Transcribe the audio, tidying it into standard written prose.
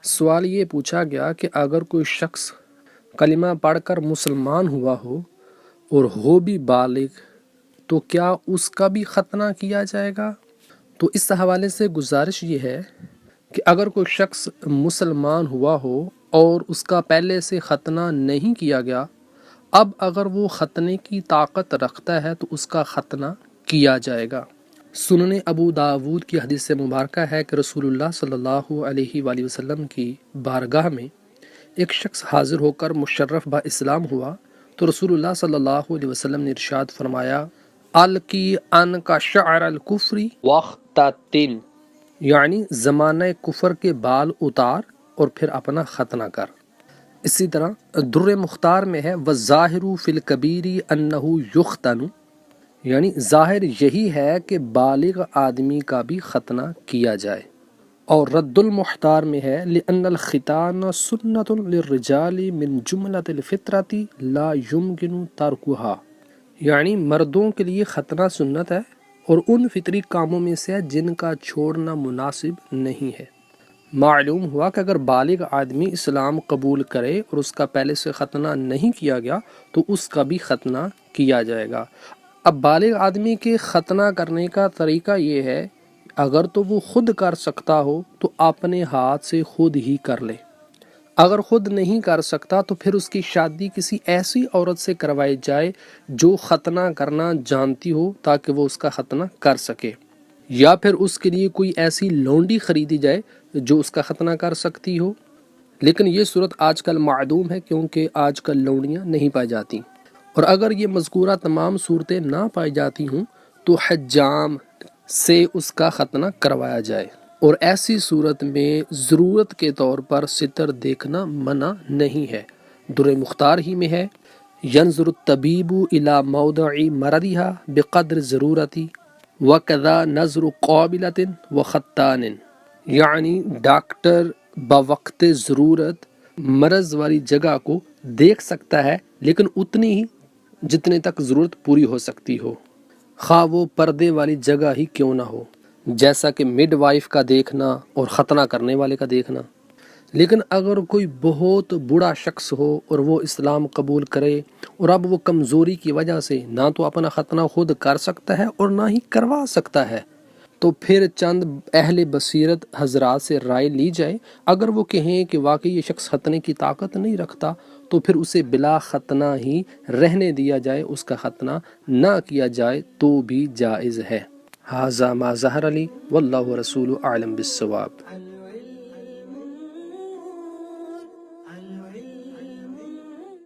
سوال یہ پوچھا گیا کہ اگر کوئی شخص کلمہ پڑھ کر مسلمان ہوا ہو اور ہو بھی بالغ تو کیا اس کا بھی ختنہ کیا جائے گا؟ تو اس حوالے سے گزارش یہ ہے کہ اگر کوئی شخص مسلمان ہوا ہو اور اس کا پہلے سے ختنہ نہیں کیا گیا، اب اگر وہ ختنے کی طاقت رکھتا ہے تو اس کا ختنہ کیا جائے گا۔ سنن ابو داود کی حدیث سے مبارکہ ہے کہ رسول اللہ صلی اللہ علیہ وآلہ وسلم کی بارگاہ میں ایک شخص حاضر ہو کر مشرف با اسلام ہوا تو رسول اللہ صلی اللہ علیہ وسلم نے ارشاد فرمایا، القی ان کا شعر الکفری وقتتن، یعنی زمانہ کفر کے بال اتار اور پھر اپنا ختنہ کر۔ اسی طرح در مختار میں ہے وَالظَّاهِرُ فِي الْكَبِيرِ أَنَّهُ يُخْتَنُ، یعنی ظاہر یہی ہے کہ بالغ آدمی کا بھی ختنہ کیا جائے۔ اور رد المحتار میں ہے لِأَنَّ الْخِتَانَ سُنَّةٌ لِلرِّجَالِ مِن جُمْلَةِ الْفِطْرَةِ لَا يُمْكِنُ تَرْكُهَا، یعنی مردوں کے لیے ختنہ سنت ہے اور ان فطری کاموں میں سے ہے جن کا چھوڑنا مناسب نہیں ہے۔ معلوم ہوا کہ اگر بالغ آدمی اسلام قبول کرے اور اس کا پہلے سے ختنہ نہیں کیا گیا تو اس کا بھی ختنہ کیا جائے گا۔ اب بالغ آدمی کے ختنہ کرنے کا طریقہ یہ ہے، اگر تو وہ خود کر سکتا ہو تو اپنے ہاتھ سے خود ہی کر لے، اگر خود نہیں کر سکتا تو پھر اس کی شادی کسی ایسی عورت سے کروائی جائے جو ختنہ کرنا جانتی ہو تاکہ وہ اس کا ختنہ کر سکے، یا پھر اس کے لیے کوئی ایسی لونڈی خریدی جائے جو اس کا ختنہ کر سکتی ہو۔ لیکن یہ صورت آج کل معدوم ہے کیونکہ آج کل لونڈیاں نہیں پائی جاتی، اور اگر یہ مذکورہ تمام صورتیں نہ پائی جاتی ہوں تو حجام سے اس کا ختنہ کروایا جائے، اور ایسی صورت میں ضرورت کے طور پر ستر دیکھنا منع نہیں ہے۔ در مختار ہی میں ہے ینظر الطبیب الی موضع مرضها بقدر ضرورتی وکذا نظر قابلۃ وختان، یعنی ڈاکٹر بوقت ضرورت مرض والی جگہ کو دیکھ سکتا ہے لیکن اتنی ہی جتنے تک ضرورت پوری ہو سکتی ہو، خواہ وہ پردے والی جگہ ہی کیوں نہ ہو، جیسا کہ مڈ وائف کا دیکھنا اور ختنہ کرنے والے کا دیکھنا۔ لیکن اگر کوئی بہت بوڑھا شخص ہو اور وہ اسلام قبول کرے اور اب وہ کمزوری کی وجہ سے نہ تو اپنا ختنہ خود کر سکتا ہے اور نہ ہی کروا سکتا ہے، تو پھر چند اہل بصیرت حضرات سے رائے لی جائے۔ اگر وہ کہیں کہ واقعی یہ شخص ختنے کی طاقت نہیں رکھتا تو پھر اسے بلا ختنہ ہی رہنے دیا جائے، اس کا ختنہ نہ کیا جائے تو بھی جائز ہے۔ ھذا ما ظہر لی واللہ رسول اعلم بالصواب۔